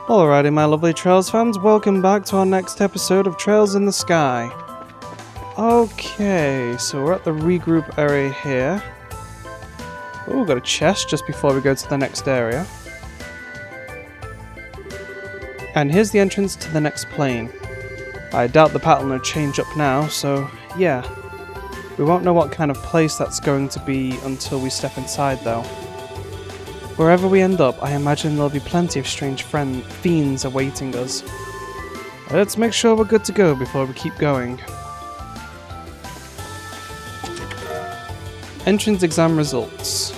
Alrighty, my lovely Trails fans, welcome back to our next episode of Trails in the Sky. Okay, so we're at the regroup area here. Oh, we've got a chest just before we go to the next area. And here's the entrance to the next plane. I doubt the pattern will change up now, so yeah. We won't know what kind of place that's going to be until we step inside though. Wherever we end up, I imagine there'll be plenty of strange fiends awaiting us. Let's make sure we're good to go before we keep going. Entrance exam results.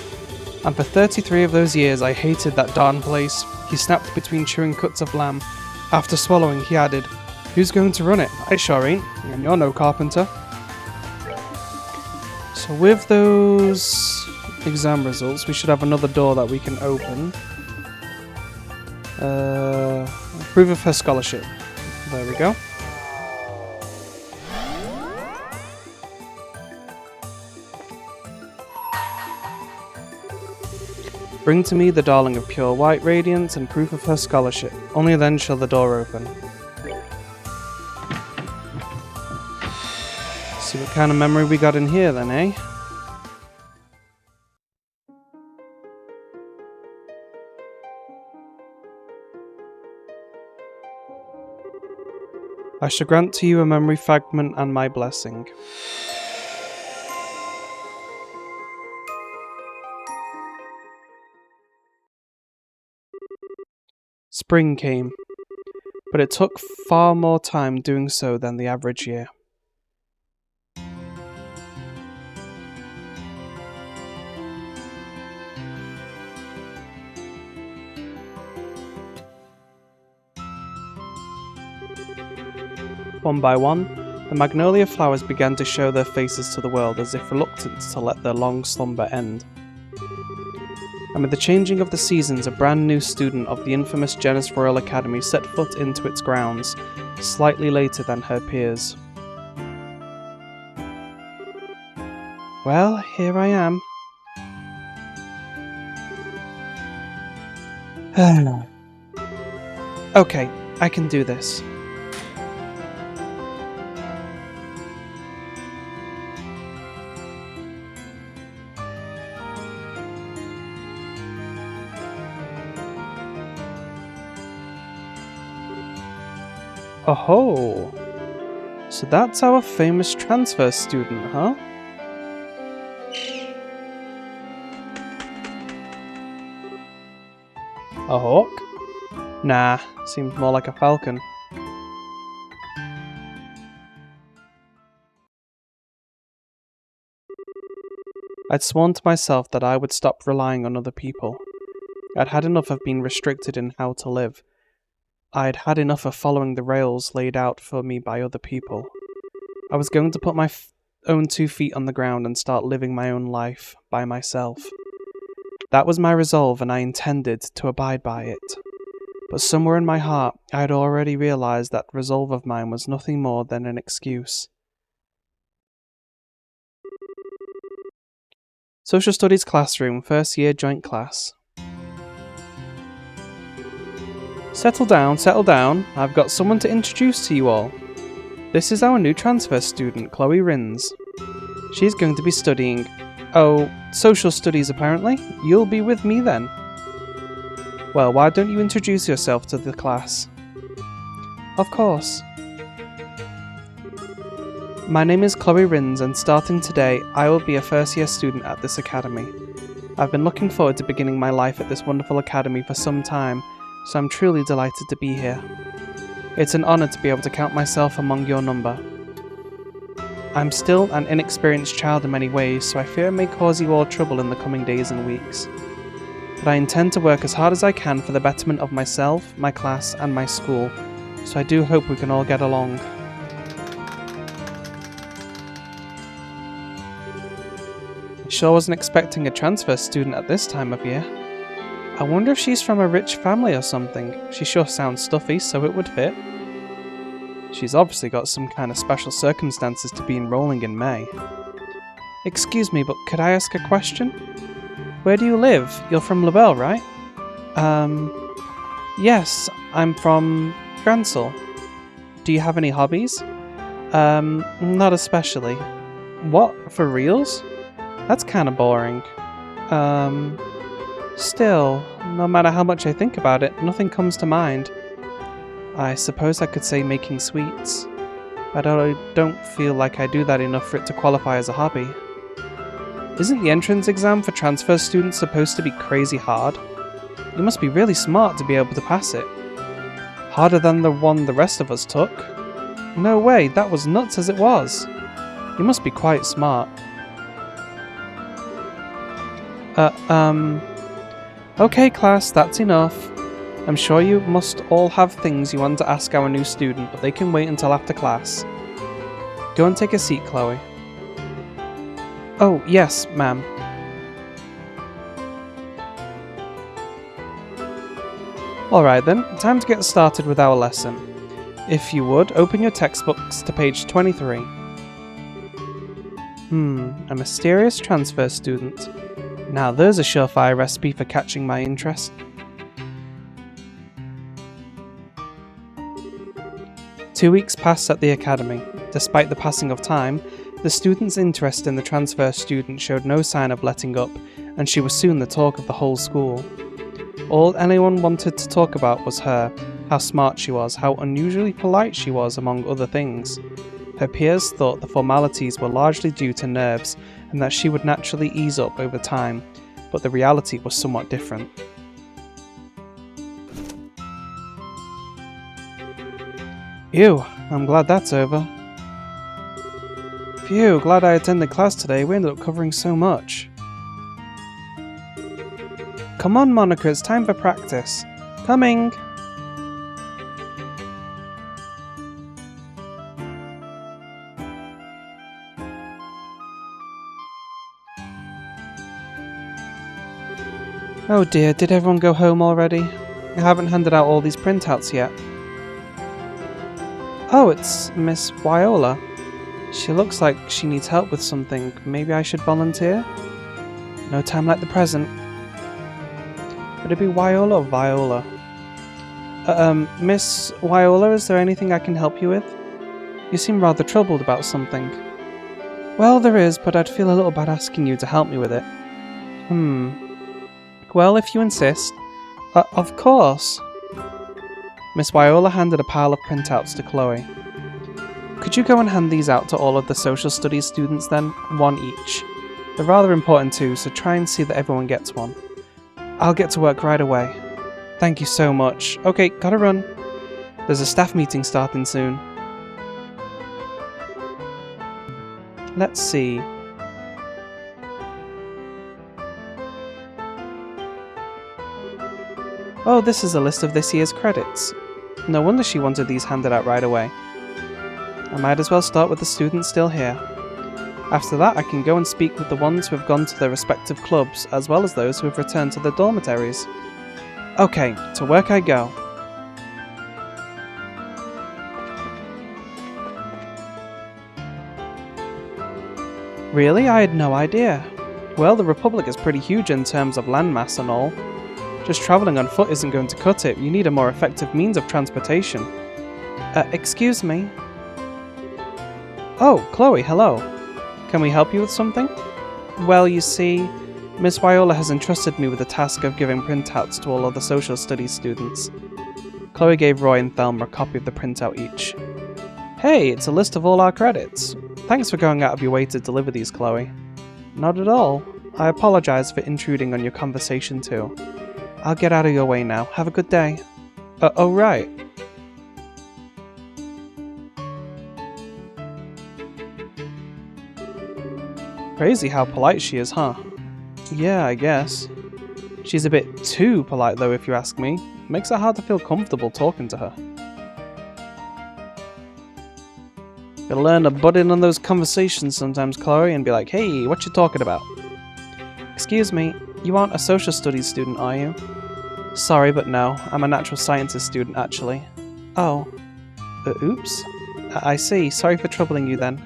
And for 33 of those years I hated that darn place. He snapped between chewing cuts of lamb. After swallowing, he added, "Who's going to run it? I sure ain't, and you're no carpenter." So with those exam results, we should have another door that we can open. Proof of her scholarship. There we go. Bring to me the darling of pure white radiance and proof of her scholarship. Only then shall the door open. See what kind of memory we got in here then, eh? I shall grant to you a memory fragment and my blessing. Spring came, but it took far more time doing so than the average year. One by one, the magnolia flowers began to show their faces to the world as if reluctant to let their long slumber end. Amid the changing of the seasons, a brand new student of the infamous Genus Royal Academy set foot into its grounds, slightly later than her peers. Well, here I am. Okay, I can do this. Oh, so that's our famous transfer student, huh? A hawk? Nah, seems more like a falcon. I'd sworn to myself that I would stop relying on other people. I'd had enough of being restricted in how to live. I'd had enough of following the rails laid out for me by other people. I was going to put my own 2 feet on the ground and start living my own life by myself. That was my resolve, and I intended to abide by it. But somewhere in my heart, I had already realized that resolve of mine was nothing more than an excuse. Social Studies classroom, first year joint class. Settle down, I've got someone to introduce to you all. This is our new transfer student, Kloe Rins. She's going to be studying, social studies apparently. You'll be with me then. Well, why don't you introduce yourself to the class? Of course. My name is Kloe Rins, and starting today, I will be a first-year student at this academy. I've been looking forward to beginning my life at this wonderful academy for some time, so I'm truly delighted to be here. It's an honour to be able to count myself among your number. I'm still an inexperienced child in many ways, so I fear it may cause you all trouble in the coming days and weeks. But I intend to work as hard as I can for the betterment of myself, my class, and my school, so I do hope we can all get along. I sure wasn't expecting a transfer student at this time of year. I wonder if she's from a rich family or something. She sure sounds stuffy, so it would fit. She's obviously got some kind of special circumstances to be enrolling in May. Excuse me, but could I ask a question? Where do you live? You're from LaBelle, right? Yes, I'm from Gransel. Do you have any hobbies? Not especially. What, for reals? That's kinda boring. Still, no matter how much I think about it, nothing comes to mind. I suppose I could say making sweets, but I don't feel like I do that enough for it to qualify as a hobby. Isn't the entrance exam for transfer students supposed to be crazy hard? You must be really smart to be able to pass it. Harder than the one the rest of us took? No way, that was nuts as it was. You must be quite smart. Okay class, that's enough. I'm sure you must all have things you want to ask our new student, but they can wait until after class. Go and take a seat, Kloe. Oh, yes, ma'am. Alright then, time to get started with our lesson. If you would, open your textbooks to page 23. A mysterious transfer student. Now there's a surefire recipe for catching my interest. Two weeks passed at the academy. Despite the passing of time, the student's interest in the transfer student showed no sign of letting up, and she was soon the talk of the whole school. All anyone wanted to talk about was her, how smart she was, how unusually polite she was, among other things. Her peers thought the formalities were largely due to nerves and that she would naturally ease up over time, but the reality was somewhat different. Ew, I'm glad that's over. Phew, glad I attended class today, we ended up covering so much. Come on, Monica, it's time for practice. Coming! Oh dear, did everyone go home already? I haven't handed out all these printouts yet. Oh, it's Miss Viola. She looks like she needs help with something. Maybe I should volunteer? No time like the present. Would it be Viola or Viola? Miss Viola, is there anything I can help you with? You seem rather troubled about something. Well, there is, but I'd feel a little bad asking you to help me with it. Well, if you insist. Of course. Miss Viola handed a pile of printouts to Kloe. Could you go and hand these out to all of the social studies students then? One each. They're rather important too, so try and see that everyone gets one. I'll get to work right away. Thank you so much. Okay, gotta run. There's a staff meeting starting soon. Let's see. Oh, this is a list of this year's credits. No wonder she wanted these handed out right away. I might as well start with the students still here. After that, I can go and speak with the ones who have gone to their respective clubs, as well as those who have returned to their dormitories. Okay, to work I go. Really? I had no idea. Well, the Republic is pretty huge in terms of landmass and all. Just travelling on foot isn't going to cut it, you need a more effective means of transportation. Excuse me? Oh, Kloe, hello. Can we help you with something? Well, you see, Miss Viola has entrusted me with the task of giving printouts to all of the social studies students. Kloe gave Roy and Thelma a copy of the printout each. Hey, it's a list of all our credits. Thanks for going out of your way to deliver these, Kloe. Not at all. I apologise for intruding on your conversation too. I'll get out of your way now. Have a good day. Oh right. Crazy how polite she is, huh? Yeah, I guess. She's a bit too polite though, if you ask me. Makes it hard to feel comfortable talking to her. Gotta learn to butt in on those conversations sometimes, Kloe, and be like, hey, what you talking about? Excuse me, you aren't a social studies student, are you? Sorry, but no. I'm a natural sciences student, actually. Oh. Oops. I see. Sorry for troubling you then.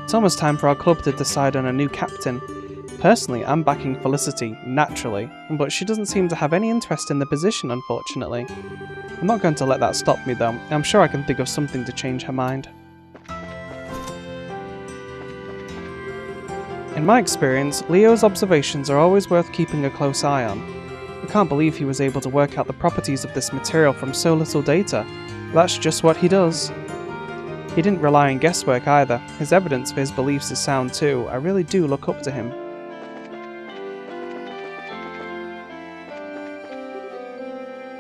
It's almost time for our club to decide on a new captain. Personally, I'm backing Felicity, naturally, but she doesn't seem to have any interest in the position, unfortunately. I'm not going to let that stop me, though. I'm sure I can think of something to change her mind. In my experience, Leo's observations are always worth keeping a close eye on. I can't believe he was able to work out the properties of this material from so little data. That's just what he does. He didn't rely on guesswork either. His evidence for his beliefs is sound too. I really do look up to him.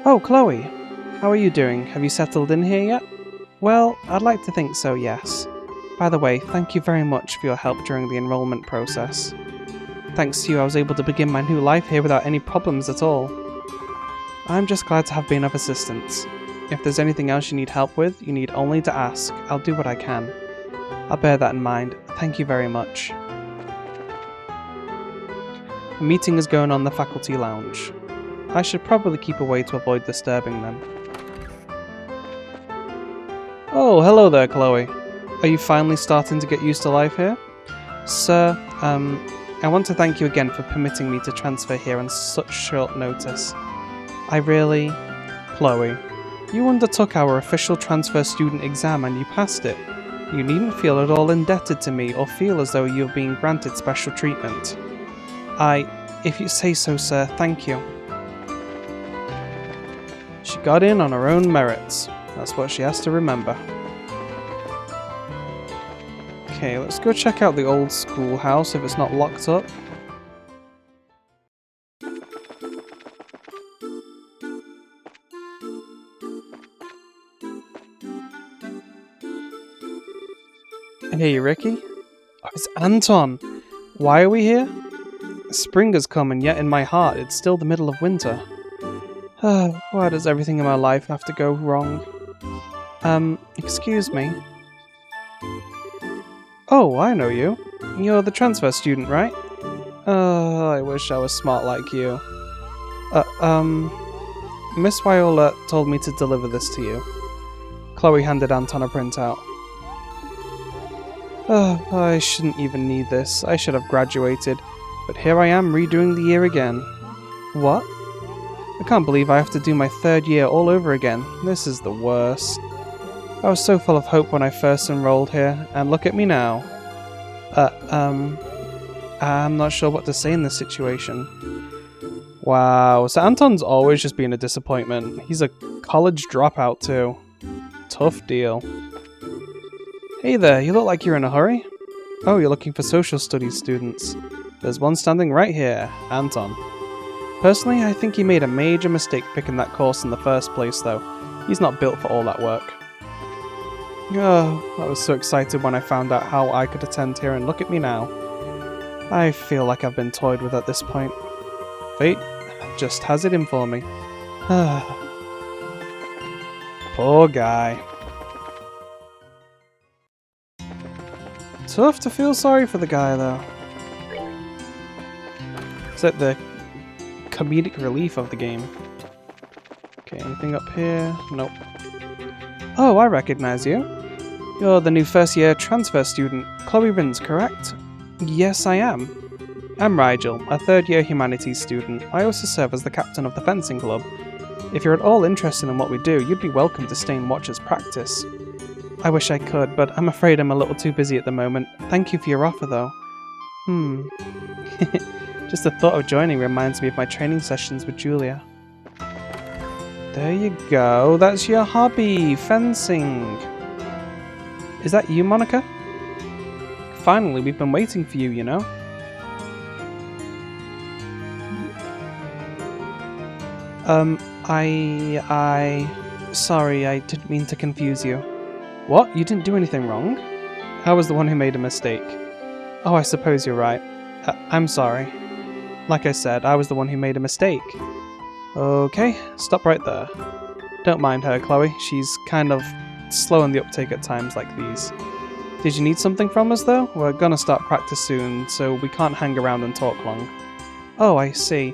Oh, Kloe! How are you doing? Have you settled in here yet? Well, I'd like to think so, yes. By the way, thank you very much for your help during the enrollment process. Thanks to you, I was able to begin my new life here without any problems at all. I'm just glad to have been of assistance. If there's anything else you need help with, you need only to ask. I'll do what I can. I'll bear that in mind. Thank you very much. A meeting is going on in the faculty lounge. I should probably keep away to avoid disturbing them. Oh, hello there, Kloe. Are you finally starting to get used to life here? Sir, I want to thank you again for permitting me to transfer here on such short notice. I really... Kloe, you undertook our official transfer student exam and you passed it. You needn't feel at all indebted to me or feel as though you're being granted special treatment. If you say so, sir, thank you. She got in on her own merits. That's what she has to remember. Okay, let's go check out the old schoolhouse if it's not locked up. Hey, Ricky? Oh, it's Anton! Why are we here? Spring has come and yet in my heart it's still the middle of winter. Why does everything in my life have to go wrong? Excuse me? Oh, I know you. You're the transfer student, right? I wish I was smart like you. Miss Viola told me to deliver this to you. Kloe handed Anton a printout. I shouldn't even need this. I should have graduated. But here I am redoing the year again. What? I can't believe I have to do my third year all over again. This is the worst. I was so full of hope when I first enrolled here, and look at me now. I'm not sure what to say in this situation. Wow, so Anton's always just been a disappointment. He's a college dropout too. Tough deal. Hey there, you look like you're in a hurry. Oh, you're looking for social studies students. There's one standing right here, Anton. Personally, I think he made a major mistake picking that course in the first place though. He's not built for all that work. Oh, I was so excited when I found out how I could attend here and look at me now. I feel like I've been toyed with at this point. Fate just has it in for me. Poor guy. Tough to feel sorry for the guy though. Is that the comedic relief of the game? Okay, anything up here? Nope. Oh, I recognize you. You're the new first year transfer student, Kloe Rins, correct? Yes, I am. I'm Rigel, a third year humanities student. I also serve as the captain of the fencing club. If you're at all interested in what we do, you'd be welcome to stay and watch us practice. I wish I could, but I'm afraid I'm a little too busy at the moment. Thank you for your offer, though. Just the thought of joining reminds me of my training sessions with Julia. There you go. That's your hobby, fencing. Is that you, Monica? Finally, we've been waiting for you, you know. Sorry, I didn't mean to confuse you. What? You didn't do anything wrong? I was the one who made a mistake. Oh, I suppose you're right. I'm sorry. Like I said, I was the one who made a mistake. Okay, stop right there. Don't mind her, Kloe. She's kind of slow in the uptake at times like these. Did you need something from us, though? We're gonna start practice soon, so we can't hang around and talk long. Oh, I see.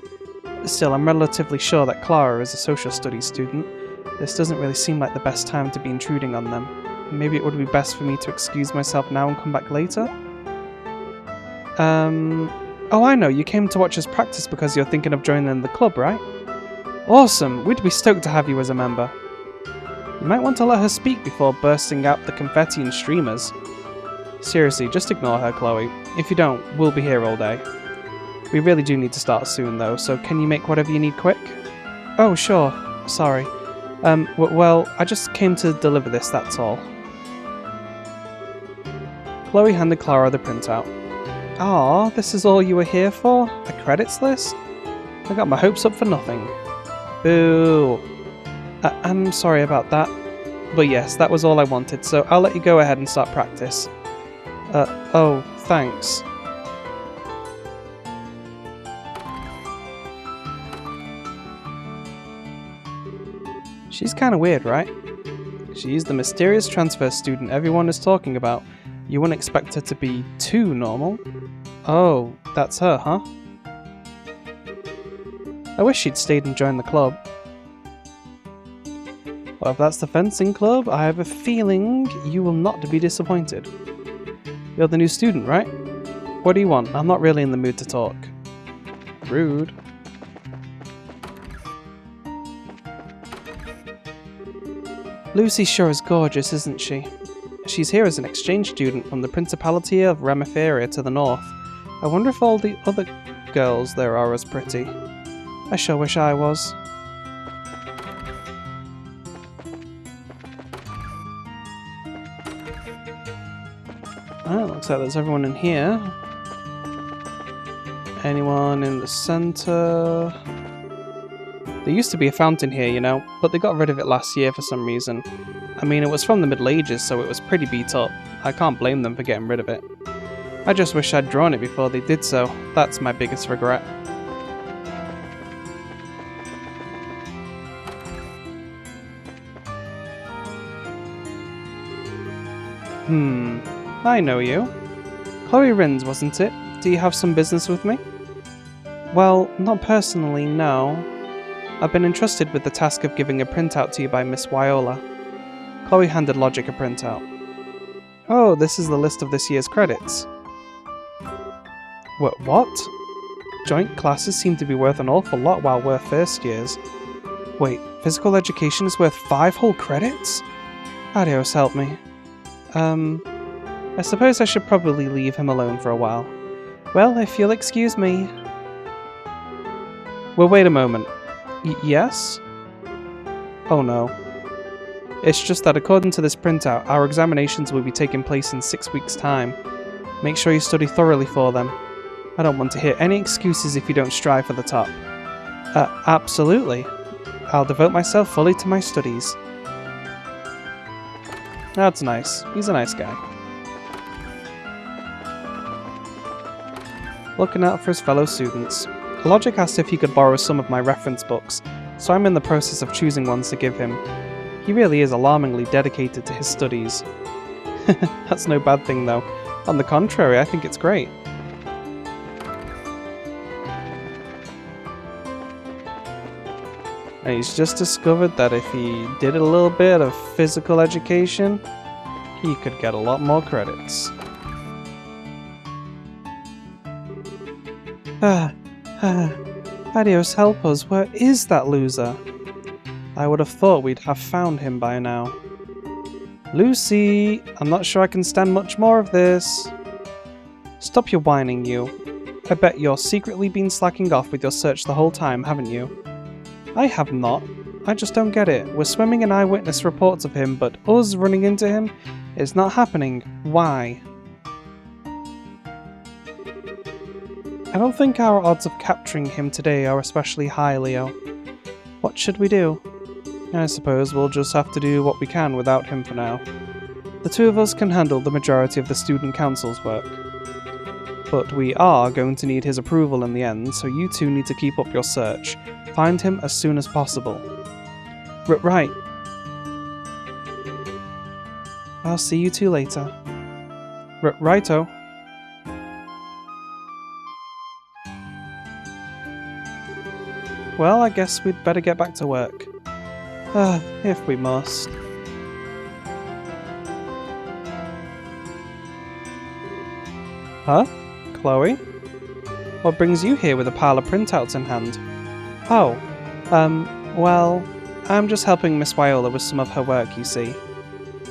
Still, I'm relatively sure that Clara is a social studies student. This doesn't really seem like the best time to be intruding on them. Maybe it would be best for me to excuse myself now and come back later? Oh, I know, you came to watch us practice because you're thinking of joining the club, right? Awesome! We'd be stoked to have you as a member. You might want to let her speak before bursting out the confetti and streamers. Seriously, just ignore her, Kloe. If you don't, we'll be here all day. We really do need to start soon, though, so can you make whatever you need quick? Oh, sure. Sorry. Well, I just came to deliver this, that's all. Kloe handed Clara the printout. Aw, this is all you were here for? A credits list? I got my hopes up for nothing. Boo. I'm sorry about that. But yes, that was all I wanted, so I'll let you go ahead and start practice. Oh, thanks. She's kinda weird, right? She's the mysterious transfer student everyone is talking about. You wouldn't expect her to be too normal. Oh, that's her, huh? I wish she'd stayed and joined the club. Well, if that's the fencing club, I have a feeling you will not be disappointed. You're the new student, right? What do you want? I'm not really in the mood to talk. Rude. Lucy sure is gorgeous, isn't she? She's here as an exchange student from the Principality of Ramiferia to the north. I wonder if all the other girls there are as pretty. I sure wish I was. Looks like there's everyone in here. Anyone in the center? There used to be a fountain here, you know, but they got rid of it last year for some reason. I mean, it was from the Middle Ages, so it was pretty beat up. I can't blame them for getting rid of it. I just wish I'd drawn it before they did so. That's my biggest regret. I know you. Kloe Rins, wasn't it? Do you have some business with me? Well, not personally, no. I've been entrusted with the task of giving a printout to you by Miss Viola. Kloe handed Logic a printout. Oh, this is the list of this year's credits. What? Joint classes seem to be worth an awful lot while we're first years. Wait, physical education is worth 5 whole credits? Adios, help me. I suppose I should probably leave him alone for a while. Well, if you'll excuse me... Well, wait a moment. Yes? Oh no. It's just that according to this printout, our examinations will be taking place in 6 weeks' time. Make sure you study thoroughly for them. I don't want to hear any excuses if you don't strive for the top. Absolutely. I'll devote myself fully to my studies. That's nice. He's a nice guy. Looking out for his fellow students. Logic asked if he could borrow some of my reference books, so I'm in the process of choosing ones to give him. He really is alarmingly dedicated to his studies. That's no bad thing though. On the contrary, I think it's great. And he's just discovered that if he did a little bit of physical education, he could get a lot more credits. Adios, help us. Where is that loser? I would have thought we'd have found him by now. Lucy! I'm not sure I can stand much more of this. Stop your whining, you. I bet you're secretly been slacking off with your search the whole time, haven't you? I have not. I just don't get it. We're swimming in eyewitness reports of him, but us running into him is not happening. Why? I don't think our odds of capturing him today are especially high, Leo. What should we do? I suppose we'll just have to do what we can without him for now. The two of us can handle the majority of the student council's work. But we are going to need his approval in the end, so you two need to keep up your search. Find him as soon as possible. Right. I'll see you two later. Righto. Well, I guess we'd better get back to work. If we must. Huh? Kloe? What brings you here with a pile of printouts in hand? Oh, well, I'm just helping Miss Viola with some of her work, you see.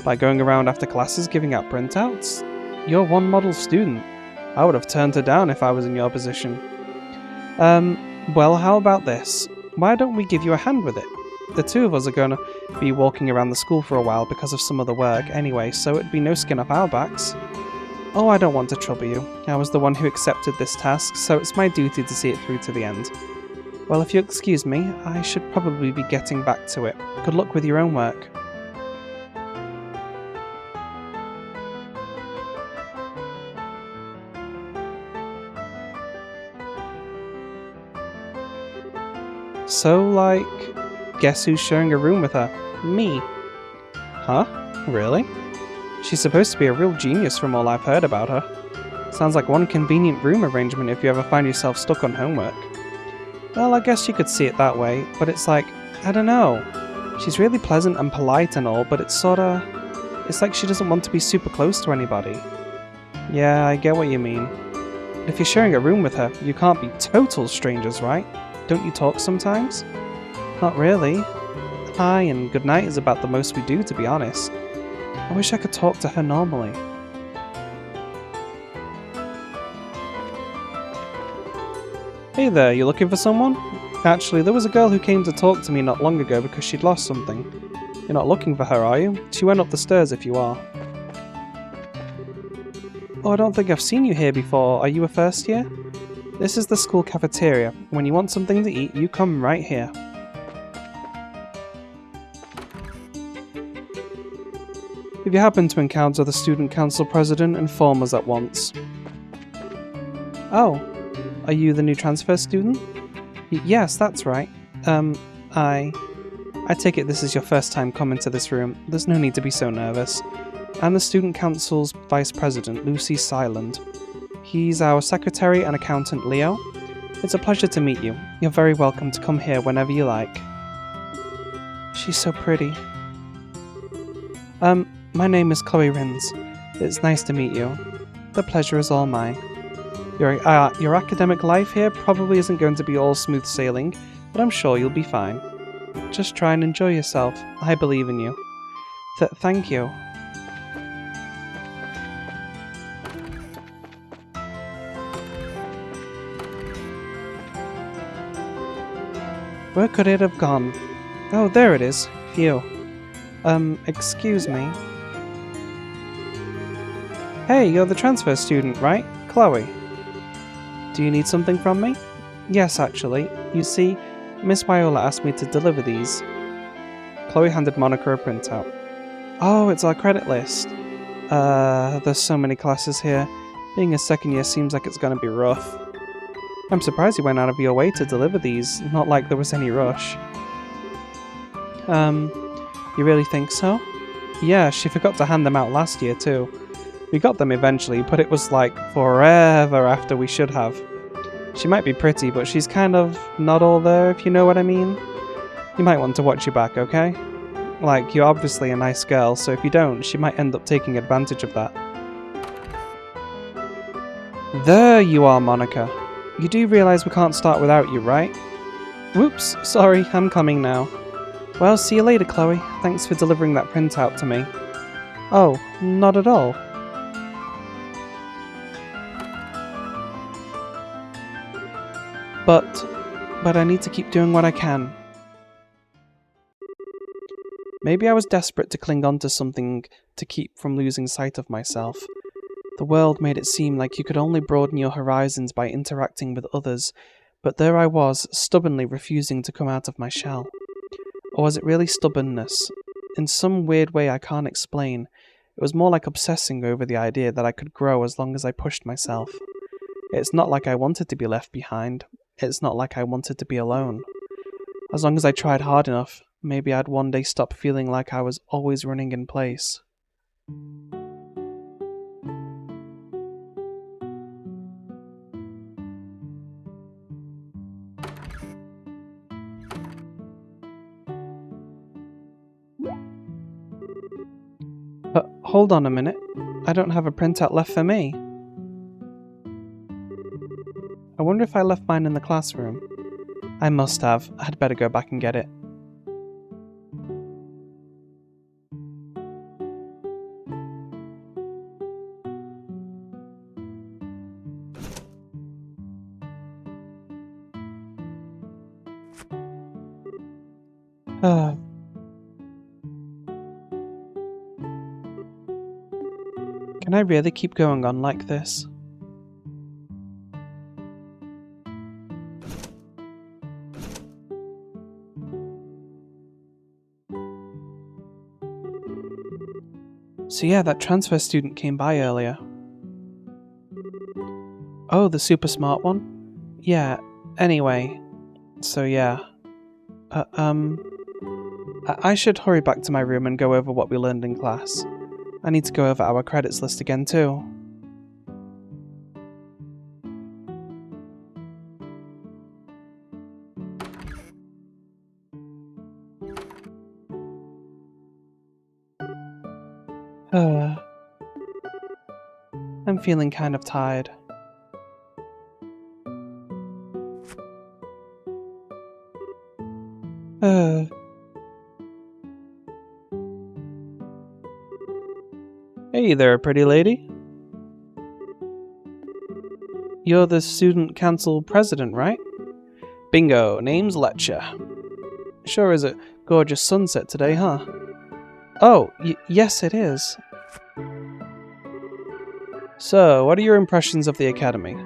By going around after classes giving out printouts? You're one model student. I would have turned her down if I was in your position. Well, how about this? Why don't we give you a hand with it? The two of us are going to be walking around the school for a while because of some other work anyway, so it'd be no skin off our backs. Oh, I don't want to trouble you. I was the one who accepted this task, so it's my duty to see it through to the end. Well, if you excuse me, I should probably be getting back to it. Good luck with your own work. So, like, guess who's sharing a room with her? Me. Huh? Really? She's supposed to be a real genius from all I've heard about her. Sounds like one convenient room arrangement if you ever find yourself stuck on homework. Well, I guess you could see it that way, but it's like, I don't know. She's really pleasant and polite and all, but it's like she doesn't want to be super close to anybody. Yeah, I get what you mean. But if you're sharing a room with her, you can't be total strangers, right? Don't you talk sometimes? Not really. Hi and good night is about the most we do, to be honest. I wish I could talk to her normally. Hey there, you looking for someone? Actually, there was a girl who came to talk to me not long ago because she'd lost something. You're not looking for her, are you? She went up the stairs if you are. Oh, I don't think I've seen you here before. Are you a first year? This is the school cafeteria. When you want something to eat, you come right here. If you happen to encounter the student council president, inform us at once. Oh, are you the new transfer student? Yes, that's right. I take it this is your first time coming to this room. There's no need to be so nervous. I'm the student council's vice president, Lucy Siland. He's our secretary and accountant, Leo. It's a pleasure to meet you. You're very welcome to come here whenever you like. She's so pretty. My name is Kloe Rins. It's nice to meet you. The pleasure is all mine. Your academic life here probably isn't going to be all smooth sailing, but I'm sure you'll be fine. Just try and enjoy yourself. I believe in you. Thank you. Where could it have gone? Oh, there it is. Phew. Excuse me. Hey, you're the transfer student, right? Kloe. Do you need something from me? Yes, actually. You see, Miss Viola asked me to deliver these. Kloe handed Monica a printout. Oh, it's our credit list. There's so many classes here. Being a second year seems like it's gonna be rough. I'm surprised you went out of your way to deliver these, not like there was any rush. You really think so? Yeah, she forgot to hand them out last year too. We got them eventually, but it was like forever after we should have. She might be pretty, but she's kind of not all there, if you know what I mean. You might want to watch your back, okay? Like, you're obviously a nice girl, so if you don't, she might end up taking advantage of that. There you are, Monica. You do realise we can't start without you, right? Whoops, sorry, I'm coming now. Well, see you later, Kloe. Thanks for delivering that printout to me. Oh, not at all. But I need to keep doing what I can. Maybe I was desperate to cling on to something to keep from losing sight of myself. The world made it seem like you could only broaden your horizons by interacting with others, but there I was, stubbornly refusing to come out of my shell. Or was it really stubbornness? In some weird way I can't explain, it was more like obsessing over the idea that I could grow as long as I pushed myself. It's not like I wanted to be left behind. It's not like I wanted to be alone. As long as I tried hard enough, maybe I'd one day stop feeling like I was always running in place. But hold on a minute, I don't have a printout left for me. I wonder if I left mine in the classroom. I must have. I'd better go back and get it. Can I really keep going on like this? So yeah, that transfer student came by earlier. Oh, the super smart one? Yeah, anyway. So yeah. I should hurry back to my room and go over what we learned in class. I need to go over our credits list again too. I'm feeling kind of tired. Hey there, pretty lady. You're the student council president, right? Bingo, name's Letcha. Sure is a gorgeous sunset today, huh? Oh, yes it is. So, what are your impressions of the academy?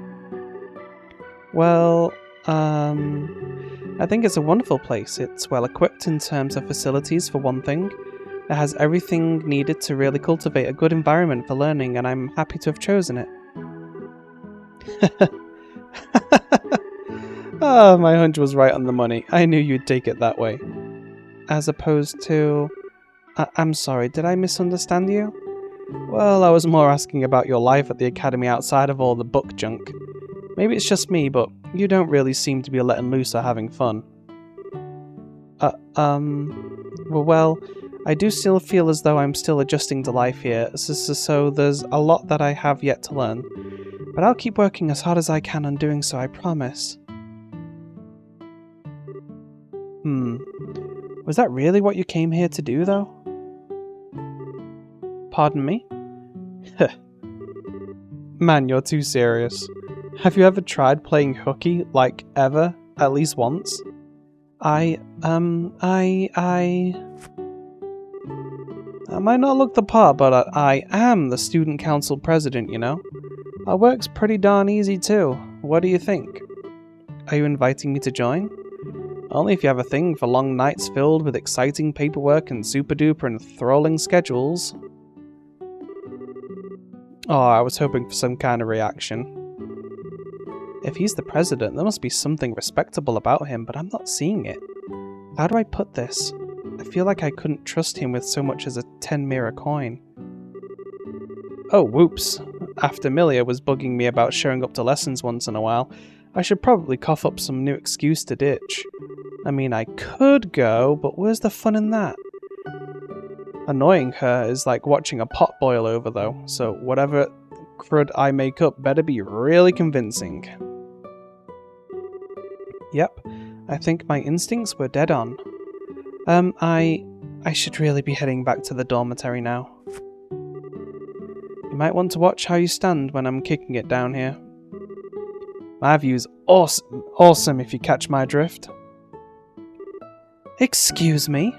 Well, I think it's a wonderful place. It's well equipped in terms of facilities, for one thing. It has everything needed to really cultivate a good environment for learning, and I'm happy to have chosen it. Ah, my hunch was right on the money. I knew you'd take it that way. As opposed to... I'm sorry, did I misunderstand you? Well, I was more asking about your life at the academy outside of all the book junk. Maybe it's just me, but you don't really seem to be letting loose or having fun. Well, I do still feel as though I'm still adjusting to life here, so there's a lot that I have yet to learn. But I'll keep working as hard as I can on doing so, I promise. Was that really what you came here to do, though? Pardon me? Man, you're too serious. Have you ever tried playing hooky, like, ever? At least once? I might not look the part, but I am the student council president, you know? Our work's pretty darn easy too. What do you think? Are you inviting me to join? Only if you have a thing for long nights filled with exciting paperwork and super duper enthralling schedules. Oh, I was hoping for some kind of reaction. If he's the president, there must be something respectable about him, but I'm not seeing it. How do I put this? I feel like I couldn't trust him with so much as a 10 mira coin. Oh, whoops. After Milia was bugging me about showing up to lessons once in a while, I should probably cough up some new excuse to ditch. I mean, I could go, but where's the fun in that? Annoying her is like watching a pot boil over, though, so whatever crud I make up better be really convincing. Yep, I think my instincts were dead on. I should really be heading back to the dormitory now. You might want to watch how you stand when I'm kicking it down here. My view's awesome if you catch my drift. Excuse me?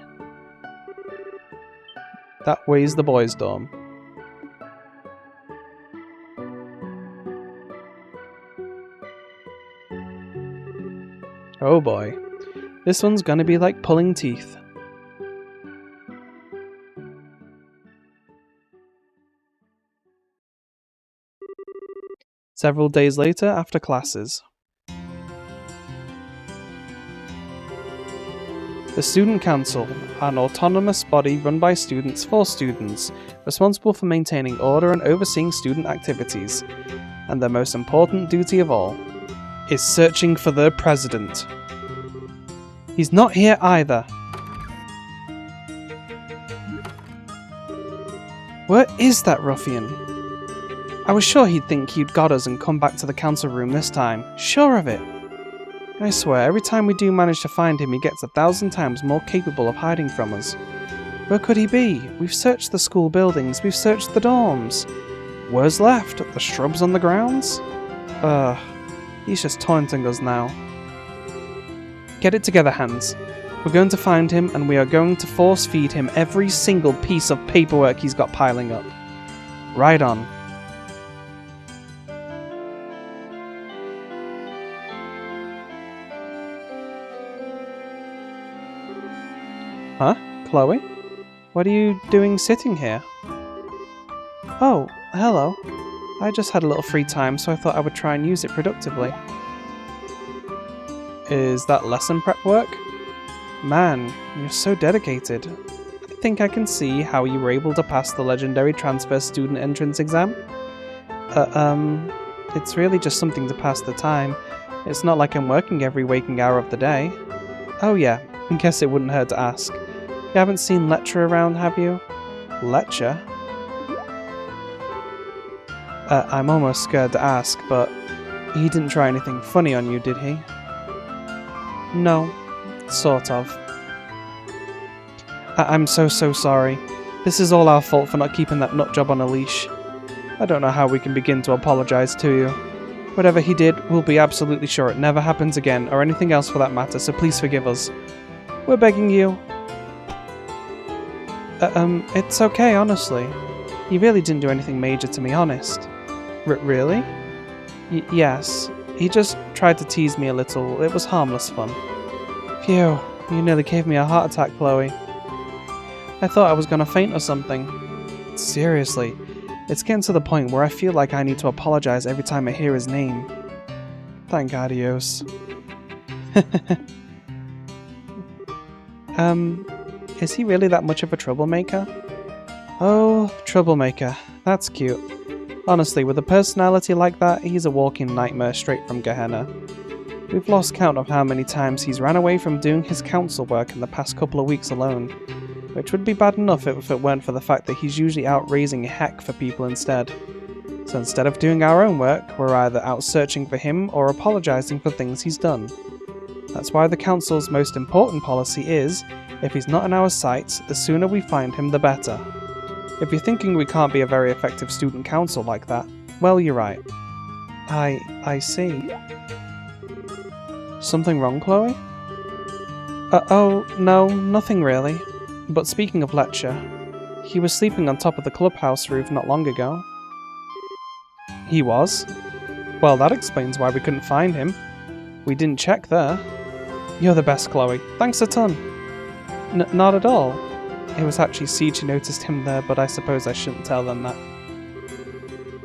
That way's the boys' dorm. Oh boy. This one's gonna be like pulling teeth. Several days later, after classes. The Student Council, an autonomous body run by students for students, responsible for maintaining order and overseeing student activities. And their most important duty of all is searching for their president. He's not here either. Where is that ruffian? I was sure he'd think he'd got us and come back to the council room this time. Sure of it. I swear, every time we do manage to find him, he gets 1,000 times more capable of hiding from us. Where could he be? We've searched the school buildings, we've searched the dorms. Where's left? The shrubs on the grounds? He's just taunting us now. Get it together, Hans. We're going to find him, and we are going to force feed him every single piece of paperwork he's got piling up. Right on. Huh? Kloe? What are you doing sitting here? Oh, hello. I just had a little free time, so I thought I would try and use it productively. Is that lesson prep work? Man, you're so dedicated. I think I can see how you were able to pass the legendary transfer student entrance exam. It's really just something to pass the time. It's not like I'm working every waking hour of the day. Oh yeah, I guess it wouldn't hurt to ask. You haven't seen Lecture around, have you? Lecture? I'm almost scared to ask, but he didn't try anything funny on you, did he? No, sort of. I'm so sorry. This is all our fault for not keeping that nutjob on a leash. I don't know how we can begin to apologise to you. Whatever he did, we'll be absolutely sure it never happens again, or anything else for that matter, so please forgive us. We're begging you. It's okay, honestly. He really didn't do anything major, to be honest. Really? Yes. He just tried to tease me a little. It was harmless fun. Phew, you nearly gave me a heart attack, Kloe. I thought I was gonna faint or something. Seriously, it's getting to the point where I feel like I need to apologize every time I hear his name. Thank adios. Is he really that much of a troublemaker? Oh, troublemaker. That's cute. Honestly, with a personality like that, he's a walking nightmare straight from Gehenna. We've lost count of how many times he's ran away from doing his council work in the past couple of weeks alone, which would be bad enough if it weren't for the fact that he's usually out raising heck for people instead. So instead of doing our own work, we're either out searching for him or apologising for things he's done. That's why the council's most important policy is, if he's not in our sights, the sooner we find him the better. If you're thinking we can't be a very effective student council like that, well, you're right. I see. Something wrong, Kloe? Oh, no, nothing really. But speaking of Lecture, he was sleeping on top of the clubhouse roof not long ago. He was? Well, that explains why we couldn't find him. We didn't check there. You're the best, Kloe. Thanks a ton. Not at all. It was actually XSEED who noticed him there, but I suppose I shouldn't tell them that.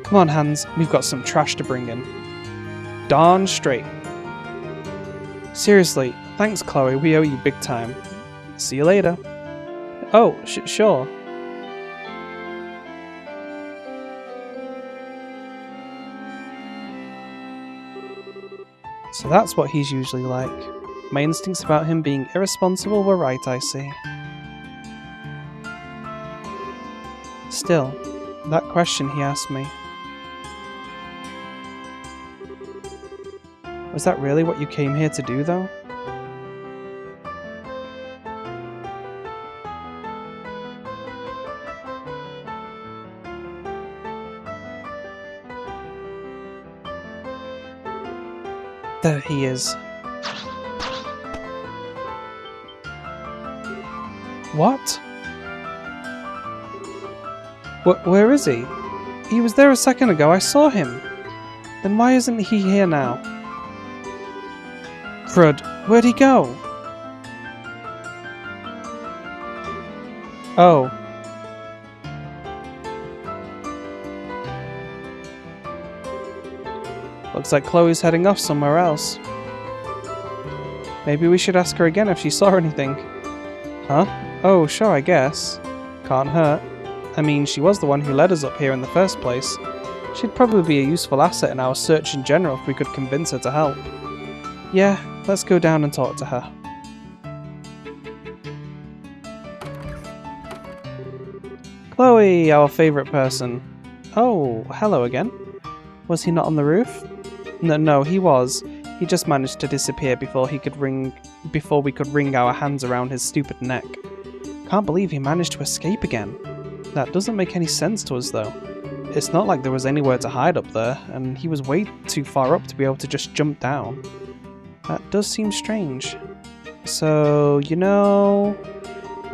Come on, Hans, we've got some trash to bring in. Darn straight. Seriously, thanks, Kloe, we owe you big time. See you later. Oh, sure. So that's what he's usually like. My instincts about him being irresponsible were right, I see. Still, that question he asked me. Was that really what you came here to do, though? There he is. What? Where is he? He was there a second ago, I saw him. Then why isn't he here now? Crud, where'd he go? Oh. Looks like Kloe's heading off somewhere else. Maybe we should ask her again if she saw anything. Huh? Oh, sure, I guess. Can't hurt. I mean, she was the one who led us up here in the first place. She'd probably be a useful asset in our search in general if we could convince her to help. Yeah, let's go down and talk to her. Kloe, our favourite person. Oh, hello again. Was he not on the roof? No, he was. He just managed to disappear before we could wring our hands around his stupid neck. Can't believe he managed to escape again. That doesn't make any sense to us though. It's not like there was anywhere to hide up there, and he was way too far up to be able to just jump down. That does seem strange. So, you know,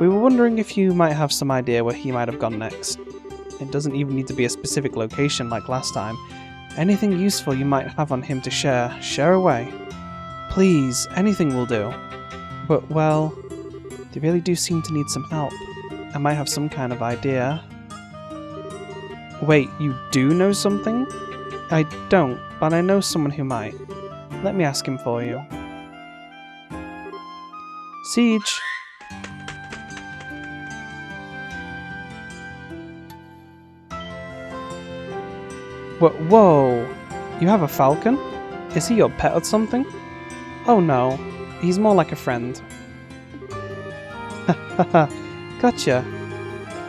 we were wondering if you might have some idea where he might have gone next. It doesn't even need to be a specific location like last time. Anything useful you might have on him to share away. Please, anything will do. But, well, they really do seem to need some help. I might have some kind of idea. Wait, you do know something? I don't, but I know someone who might. Let me ask him for you. Siege! Whoa! You have a falcon? Is he your pet or something? Oh no, he's more like a friend. Haha, gotcha.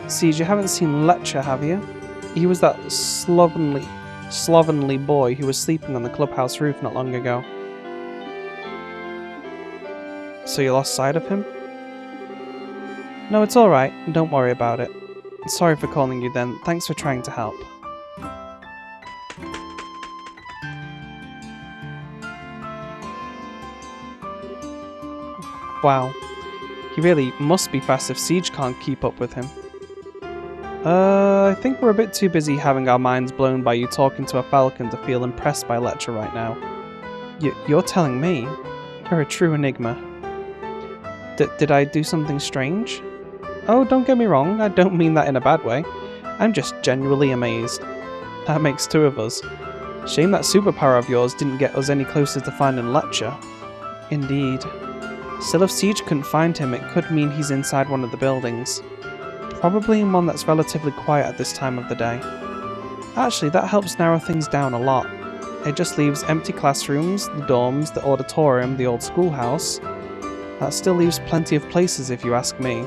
Siege, you haven't seen Lecture, have you? He was that slovenly boy who was sleeping on the clubhouse roof not long ago. So you lost sight of him? No, it's alright. Don't worry about it. Sorry for calling you then. Thanks for trying to help. Wow. He really must be fast if Siege can't keep up with him. I think we're a bit too busy having our minds blown by you talking to a falcon to feel impressed by Lecture right now. You're telling me? You're a true enigma. Did I do something strange? Oh, don't get me wrong, I don't mean that in a bad way. I'm just genuinely amazed. That makes two of us. Shame that superpower of yours didn't get us any closer to finding Lecture. Indeed. Still, if Siege couldn't find him, it could mean he's inside one of the buildings. Probably in one that's relatively quiet at this time of the day. Actually, that helps narrow things down a lot. It just leaves empty classrooms, the dorms, the auditorium, the old schoolhouse. That still leaves plenty of places if you ask me.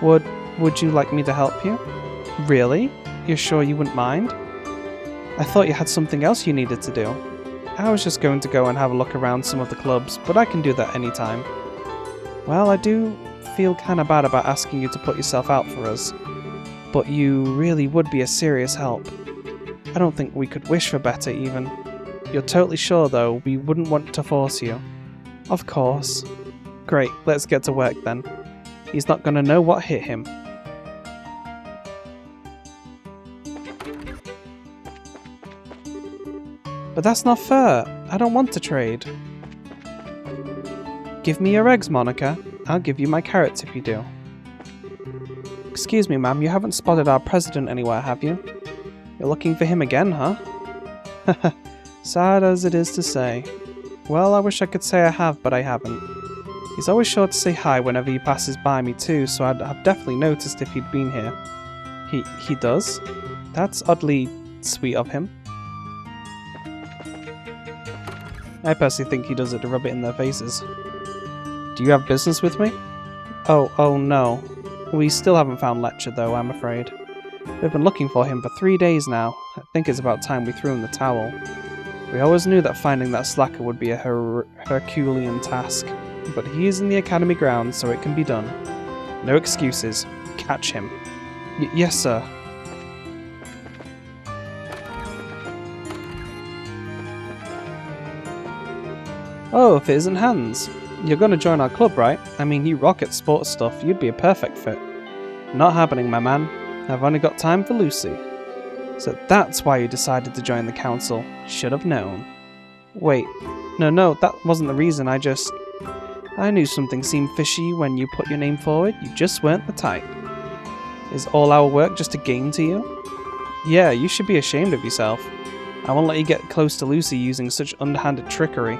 Would you like me to help you? Really? You're sure you wouldn't mind? I thought you had something else you needed to do. I was just going to go and have a look around some of the clubs, but I can do that anytime. Well, I do feel kinda bad about asking you to put yourself out for us, but you really would be a serious help. I don't think we could wish for better even. You're totally sure though, we wouldn't want to force you. Of course. Great, let's get to work then. He's not gonna know what hit him. But that's not fair. I don't want to trade. Give me your eggs, Monica. I'll give you my carrots if you do. Excuse me, ma'am, you haven't spotted our president anywhere, have you? You're looking for him again, huh? Sad as it is to say. Well, I wish I could say I have, but I haven't. He's always sure to say hi whenever he passes by me too, so I'd have definitely noticed if he'd been here. He does? That's oddly sweet of him. I personally think he does it to rub it in their faces. Do you have business with me? Oh no. We still haven't found Lecture though, I'm afraid. We've been looking for him for 3 days now. I think it's about time we threw in the towel. We always knew that finding that slacker would be a Herculean task, but he is in the academy grounds, so it can be done. No excuses. Catch him. Yes, sir. Oh, if it isn't Hans. You're gonna join our club, right? I mean, you rock at sports stuff. You'd be a perfect fit. Not happening, my man. I've only got time for Lucy. So that's why you decided to join the council. Should have known. Wait. No, that wasn't the reason. I knew something seemed fishy when you put your name forward. You just weren't the type. Is all our work just a game to you? Yeah, you should be ashamed of yourself. I won't let you get close to Lucy using such underhanded trickery.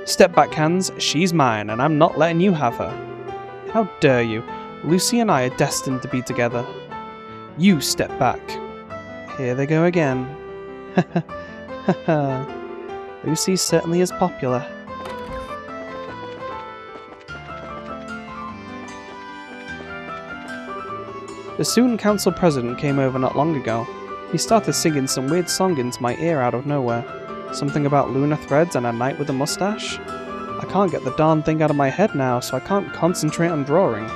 Step back, Hans. She's mine, and I'm not letting you have her. How dare you? Lucy and I are destined to be together. You step back. Here they go again. Lucy certainly is popular. The student council president came over not long ago. He started singing some weird song into my ear out of nowhere. Something about lunar threads and a knight with a mustache. I can't get the darn thing out of my head now, so I can't concentrate on drawing.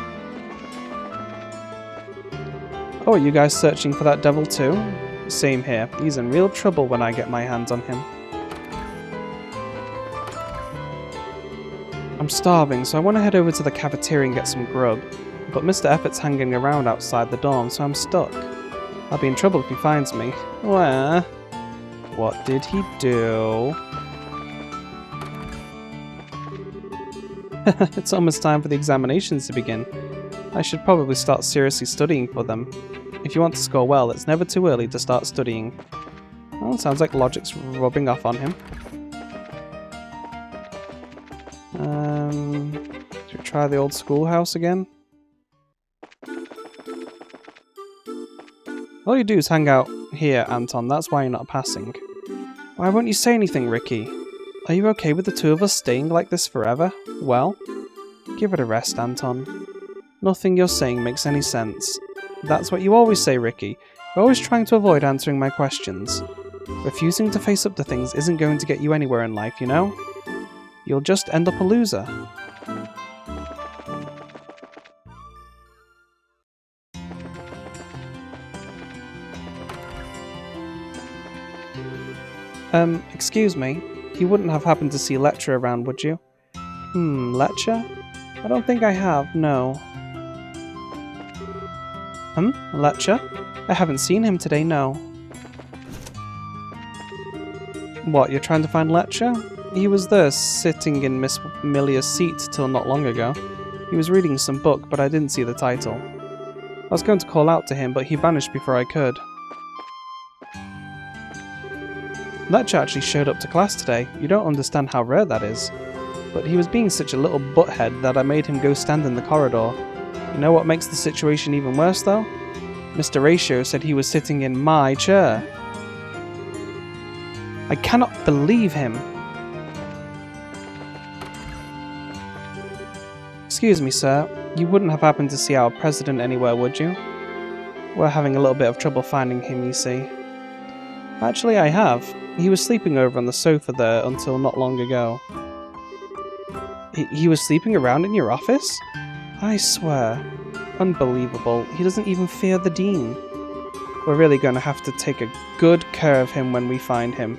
Oh, are you guys searching for that devil too? Same here. He's in real trouble when I get my hands on him. I'm starving, so I want to head over to the cafeteria and get some grub. But Mr. Effort's hanging around outside the dorm, so I'm stuck. I'll be in trouble if he finds me. Where? What did he do? It's almost time for the examinations to begin. I should probably start seriously studying for them. If you want to score well, it's never too early to start studying. Well, sounds like logic's rubbing off on him. Should we try the old schoolhouse again? All you do is hang out here, Anton. That's why you're not passing. Why won't you say anything, Ricky? Are you okay with the two of us staying like this forever? Well, give it a rest, Anton. Nothing you're saying makes any sense. That's what you always say, Ricky. You're always trying to avoid answering my questions. Refusing to face up to things isn't going to get you anywhere in life, you know? You'll just end up a loser. Excuse me. You wouldn't have happened to see Lecture around, would you? Lecture? I don't think I have, no. Lecture? I haven't seen him today, no. What, you're trying to find Lecture? He was there, sitting in Miss Millia's seat till not long ago. He was reading some book, but I didn't see the title. I was going to call out to him, but he vanished before I could. Lecture actually showed up to class today. You don't understand how rare that is. But he was being such a little butthead that I made him go stand in the corridor. You know what makes the situation even worse, though? Mr. Ratio said he was sitting in my chair. I cannot believe him. Excuse me, sir. You wouldn't have happened to see our president anywhere, would you? We're having a little bit of trouble finding him, you see. Actually, I have. He was sleeping over on the sofa there until not long ago. He was sleeping around in your office? I swear. Unbelievable. He doesn't even fear the dean. We're really going to have to take a good care of him when we find him.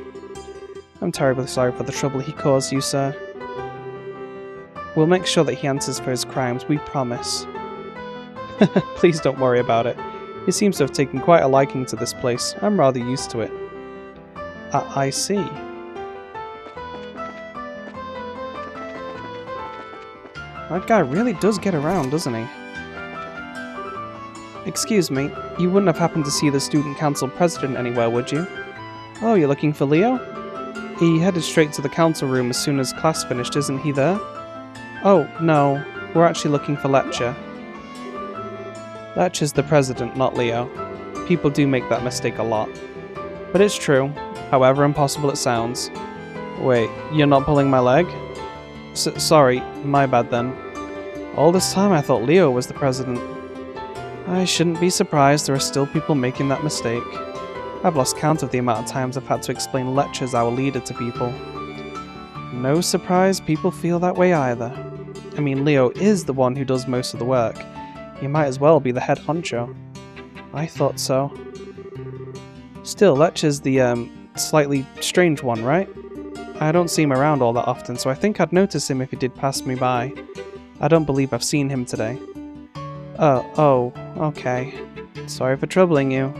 I'm terribly sorry for the trouble he caused you, sir. We'll make sure that he answers for his crimes, we promise. Please don't worry about it. He seems to have taken quite a liking to this place. I'm rather used to it. I see. That guy really does get around, doesn't he? Excuse me, you wouldn't have happened to see the student council president anywhere, would you? Oh, you're looking for Leo? He headed straight to the council room as soon as class finished, isn't he there? Oh, no, we're actually looking for Lecture. Lecture's the president, not Leo. People do make that mistake a lot. But it's true, however impossible it sounds. Wait, you're not pulling my leg? Sorry, my bad then. All this time I thought Leo was the president. I shouldn't be surprised there are still people making that mistake. I've lost count of the amount of times I've had to explain Lecture as our leader to people. No surprise people feel that way either. I mean, Leo is the one who does most of the work. He might as well be the head honcho. I thought so. Still, Lecture's the, slightly strange one, right? I don't see him around all that often, so I think I'd notice him if he did pass me by. I don't believe I've seen him today. Oh, okay. Sorry for troubling you.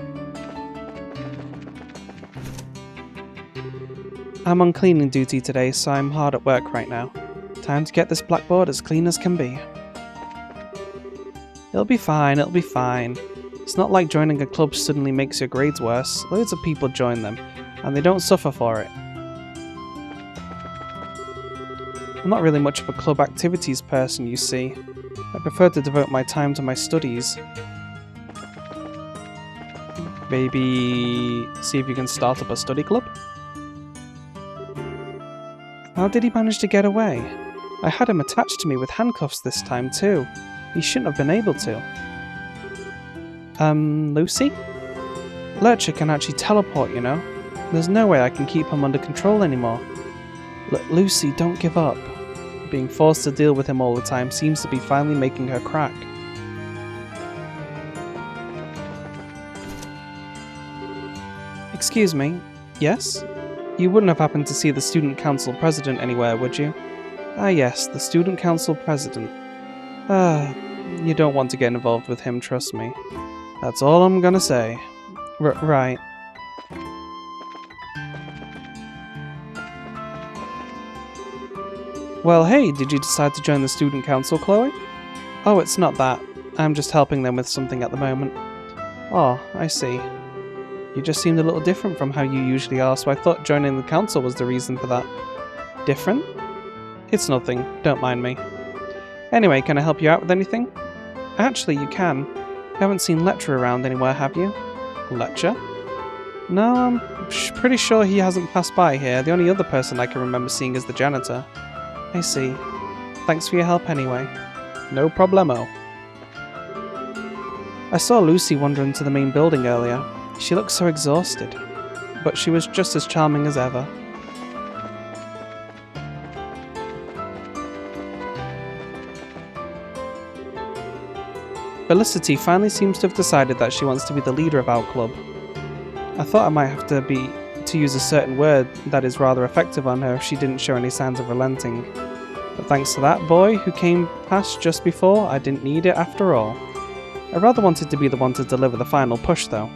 I'm on cleaning duty today, so I'm hard at work right now. Time to get this blackboard as clean as can be. It'll be fine, it'll be fine. It's not like joining a club suddenly makes your grades worse. Loads of people join them, and they don't suffer for it. I'm not really much of a club activities person, you see. I prefer to devote my time to my studies. Maybe see if you can start up a study club? How did he manage to get away? I had him attached to me with handcuffs this time too. He shouldn't have been able to. Lucy? Lercher can actually teleport, you know. There's no way I can keep him under control anymore. Lucy, don't give up. Being forced to deal with him all the time seems to be finally making her crack. Excuse me, yes? You wouldn't have happened to see the Student Council President anywhere, would you? Ah yes, the Student Council President. You don't want to get involved with him, trust me. That's all I'm gonna say. Right. Well, hey, did you decide to join the Student Council, Kloe? Oh, it's not that. I'm just helping them with something at the moment. Oh, I see. You just seemed a little different from how you usually are, so I thought joining the council was the reason for that. Different? It's nothing, don't mind me. Anyway, can I help you out with anything? Actually, you can. You haven't seen Lecture around anywhere, have you? Lecture? No, I'm pretty sure he hasn't passed by here. The only other person I can remember seeing is the janitor. I see. Thanks for your help anyway. No problemo. I saw Lucy wander into the main building earlier. She looked so exhausted, but she was just as charming as ever. Felicity finally seems to have decided that she wants to be the leader of our club. I thought I might have to use a certain word that is rather effective on her if she didn't show any signs of relenting. But thanks to that boy who came past just before, I didn't need it after all. I rather wanted to be the one to deliver the final push though.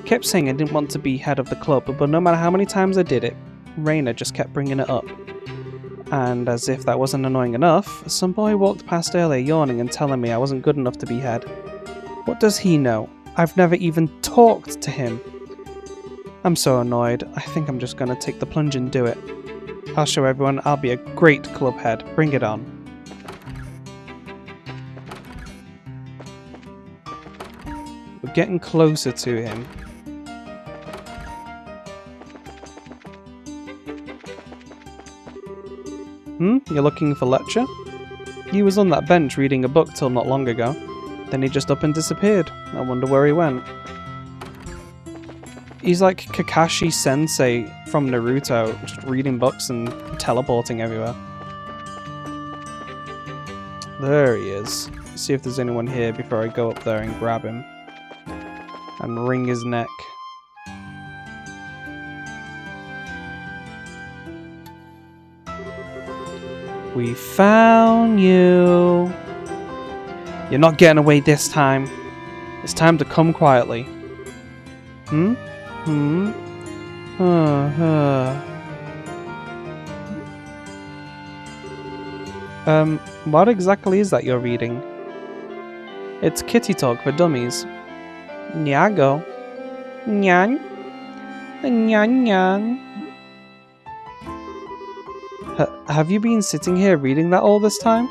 Kept saying I didn't want to be head of the club, but no matter how many times I did it, Raina just kept bringing it up. And as if that wasn't annoying enough, some boy walked past earlier yawning and telling me I wasn't good enough to be head. What does he know? I've never even talked to him. I'm so annoyed, I think I'm just gonna take the plunge and do it. I'll show everyone I'll be a great club head, bring it on. We're getting closer to him. You're looking for Lecture? He was on that bench reading a book till not long ago. Then he just up and disappeared. I wonder where he went. He's like Kakashi Sensei from Naruto, just reading books and teleporting everywhere. There he is. Let's see if there's anyone here before I go up there and grab him. And wring his neck. We found you. You're not getting away this time. It's time to come quietly. What exactly is that you're reading? It's kitty talk for dummies. Nyago. Nyan. Nyan nyan. Have you been sitting here reading that all this time?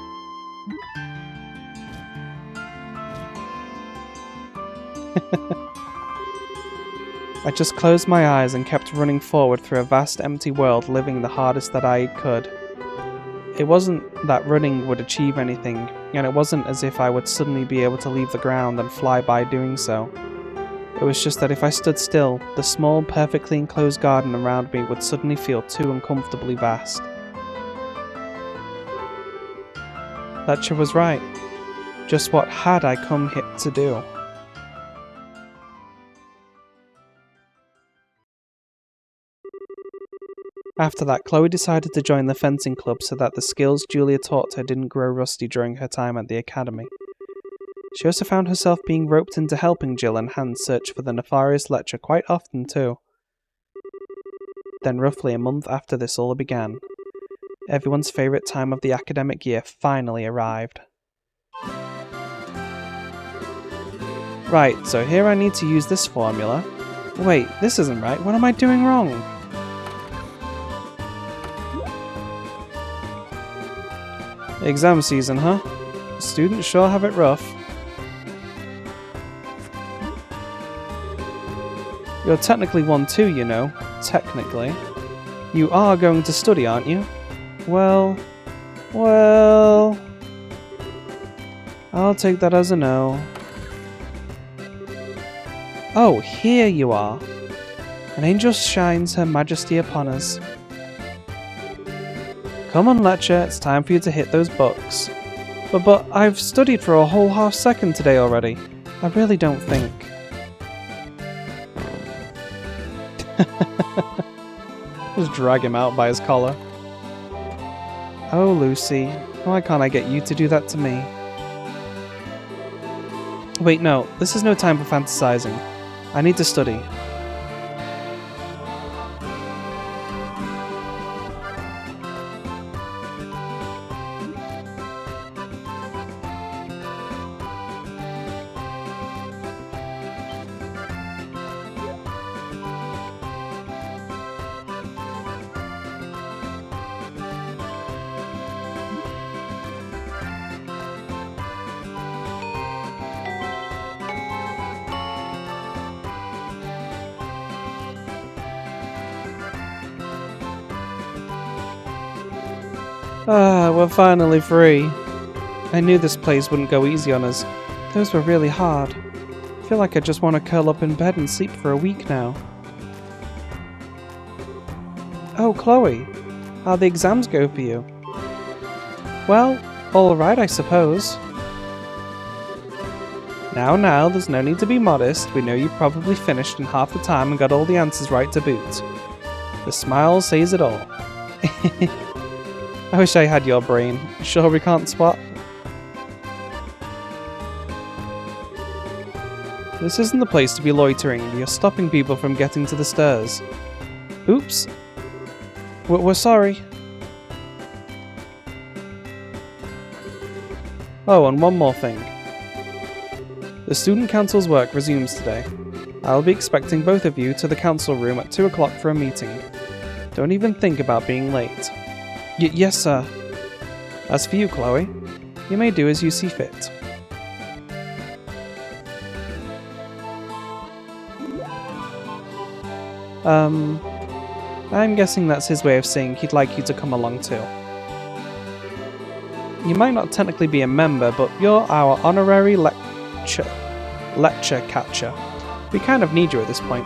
I just closed my eyes and kept running forward through a vast empty world, living the hardest that I could. It wasn't that running would achieve anything, and it wasn't as if I would suddenly be able to leave the ground and fly by doing so. It was just that if I stood still, the small, perfectly enclosed garden around me would suddenly feel too uncomfortably vast. Lecture was right. Just what had I come here to do? After that, Kloe decided to join the fencing club so that the skills Julia taught her didn't grow rusty during her time at the academy. She also found herself being roped into helping Jill and Hans search for the nefarious Lecture quite often too. Then roughly a month after this all began, everyone's favourite time of the academic year finally arrived. Right, so here I need to use this formula. Wait, this isn't right. What am I doing wrong? Exam season, huh? Students sure have it rough. You're technically 1-2, you know. Technically. You are going to study, aren't you? Well... I'll take that as a no. Oh, here you are. An angel shines her majesty upon us. Come on, Lecture, it's time for you to hit those books. But I've studied for a whole half second today already. I really don't think. Just drag him out by his collar. Oh, Lucy, why can't I get you to do that to me? Wait, no, this is no time for fantasizing. I need to study. Ah, we're finally free. I knew this place wouldn't go easy on us. Those were really hard. I feel like I just want to curl up in bed and sleep for a week now. Oh, Kloe, how'd the exams go for you? Well, alright, I suppose. Now, there's no need to be modest. We know you probably finished in half the time and got all the answers right to boot. The smile says it all. I wish I had your brain. Sure we can't swap? This isn't the place to be loitering. You're stopping people from getting to the stairs. Oops. We're sorry. Oh, and one more thing. The student council's work resumes today. I'll be expecting both of you to the council room at 2 o'clock for a meeting. Don't even think about being late. Yes, sir. As for you, Kloe, you may do as you see fit. I'm guessing that's his way of saying he'd like you to come along too. You might not technically be a member, but you're our honorary lecture catcher. We kind of need you at this point.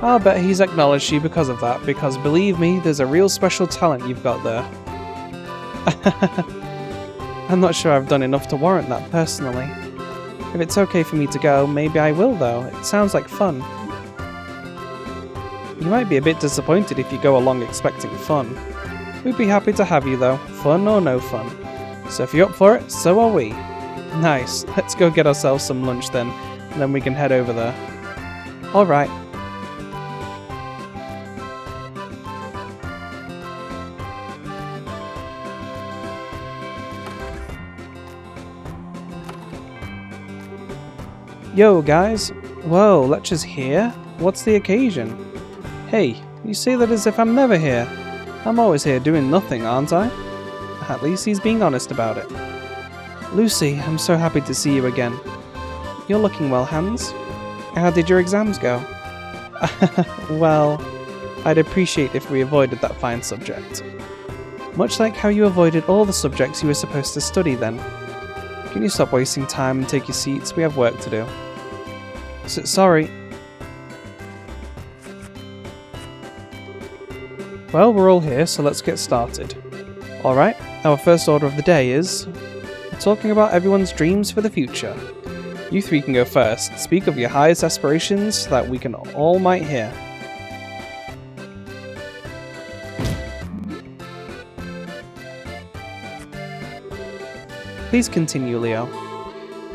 I'll bet he's acknowledged you because of that, because believe me, there's a real special talent you've got there. I'm not sure I've done enough to warrant that personally. If it's okay for me to go, maybe I will though. It sounds like fun. You might be a bit disappointed if you go along expecting fun. We'd be happy to have you though, fun or no fun. So if you're up for it, so are we. Nice, let's go get ourselves some lunch then, and then we can head over there. Alright. Yo guys! Whoa, Lecture's here? What's the occasion? Hey, you say that as if I'm never here. I'm always here doing nothing, aren't I? At least he's being honest about it. Lucy, I'm so happy to see you again. You're looking well, Hans. How did your exams go? Well, I'd appreciate if we avoided that fine subject. Much like how you avoided all the subjects you were supposed to study then. Can you stop wasting time and take your seats? We have work to do. Sorry. Well, we're all here, so let's get started. Alright, our first order of the day is talking about everyone's dreams for the future. You three can go first. Speak of your highest aspirations so that we can all might hear. Please continue, Leo.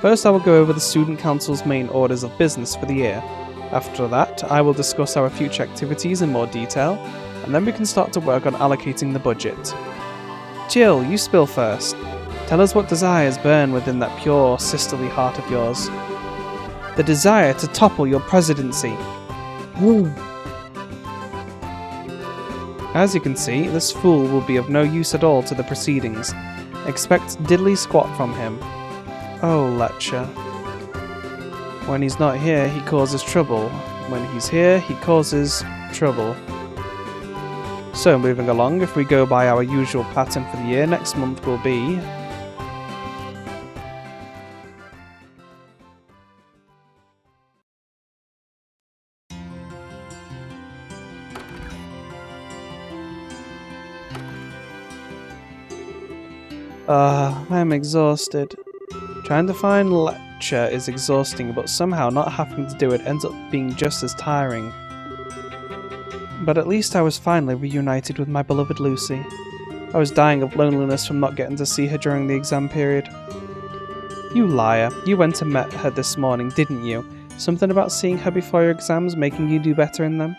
First I will go over the Student Council's main orders of business for the year. After that, I will discuss our future activities in more detail, and then we can start to work on allocating the budget. Jill, you spill first. Tell us what desires burn within that pure, sisterly heart of yours. The desire to topple your presidency. Ooh. As you can see, this fool will be of no use at all to the proceedings. Expect diddly squat from him. Oh, Lecture. When he's not here, he causes trouble. When he's here, he causes trouble. So, moving along, if we go by our usual pattern for the year, next month will be I'm exhausted. Trying to find lecture is exhausting, but somehow not having to do it ends up being just as tiring. But at least I was finally reunited with my beloved Lucy. I was dying of loneliness from not getting to see her during the exam period. You liar, you went and met her this morning, didn't you? Something about seeing her before your exams making you do better in them?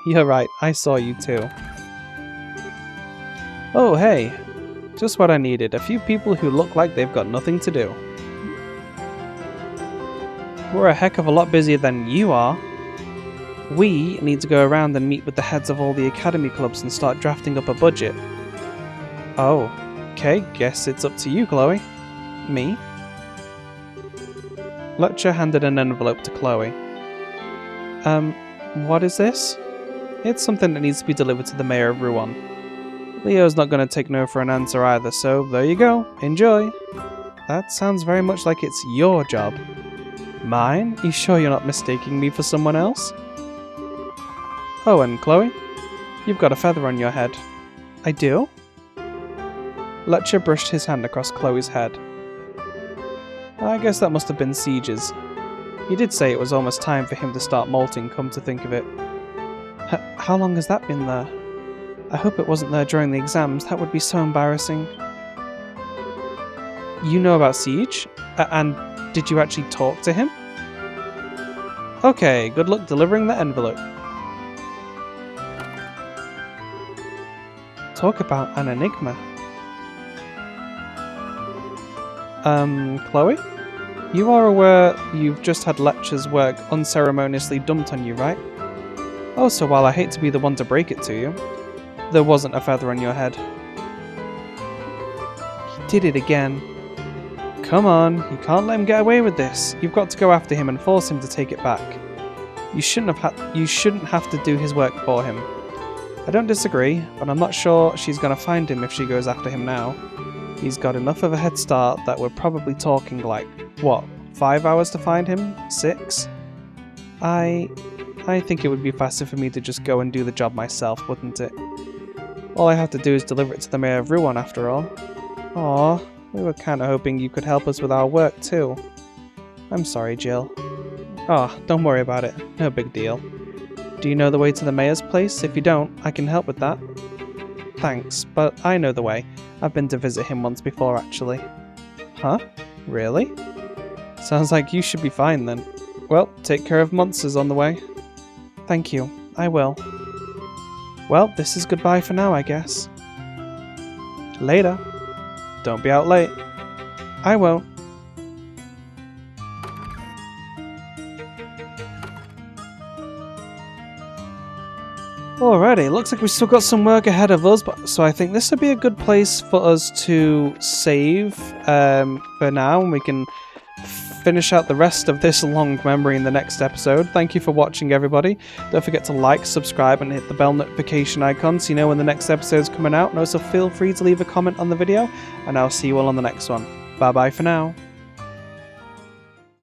You're right, I saw you too. Oh hey, just what I needed, a few people who look like they've got nothing to do. We're a heck of a lot busier than you are. We need to go around and meet with the heads of all the academy clubs and start drafting up a budget. Oh, okay, guess it's up to you, Kloe. Me? Lecture handed an envelope to Kloe. What is this? It's something that needs to be delivered to the mayor of Rouen. Leo's not going to take no for an answer either, so there you go, enjoy. That sounds very much like it's your job. Mine? You sure you're not mistaking me for someone else? Oh, and Kloe, you've got a feather on your head. I do? Lecture brushed his hand across Chloe's head. I guess that must have been Siege's. He did say it was almost time for him to start molting, come to think of it. How long has that been there? I hope it wasn't there during the exams, that would be so embarrassing. You know about Siege? And did you actually talk to him? Okay, good luck delivering the envelope. Talk about an enigma. Kloe? You are aware you've just had lecture's work unceremoniously dumped on you, right? Also, while I hate to be the one to break it to you, there wasn't a feather on your head. He did it again. Come on, you can't let him get away with this. You've got to go after him and force him to take it back. You shouldn't have to do his work for him. I don't disagree, but I'm not sure she's going to find him if she goes after him now. He's got enough of a head start that we're probably talking like, what, 5 hours to find him? 6? I think it would be faster for me to just go and do the job myself, wouldn't it? All I have to do is deliver it to the mayor of Rouen after all. Aw, we were kinda hoping you could help us with our work too. I'm sorry, Jill. Oh, don't worry about it, no big deal. Do you know the way to the mayor's place? If you don't, I can help with that. Thanks, but I know the way. I've been to visit him once before, actually. Huh? Really? Sounds like you should be fine then. Well, take care of monsters on the way. Thank you, I will. Well, this is goodbye for now, I guess. Later. Don't be out late. I won't. Alrighty, looks like we've still got some work ahead of us, so I think this would be a good place for us to save for now, and we can finish out the rest of this long memory in the next episode. Thank you for watching, everybody. Don't forget to like, subscribe, and hit the bell notification icon so you know when the next episode is coming out, and also feel free to leave a comment on the video, and I'll see you all on the next one. Bye bye for now.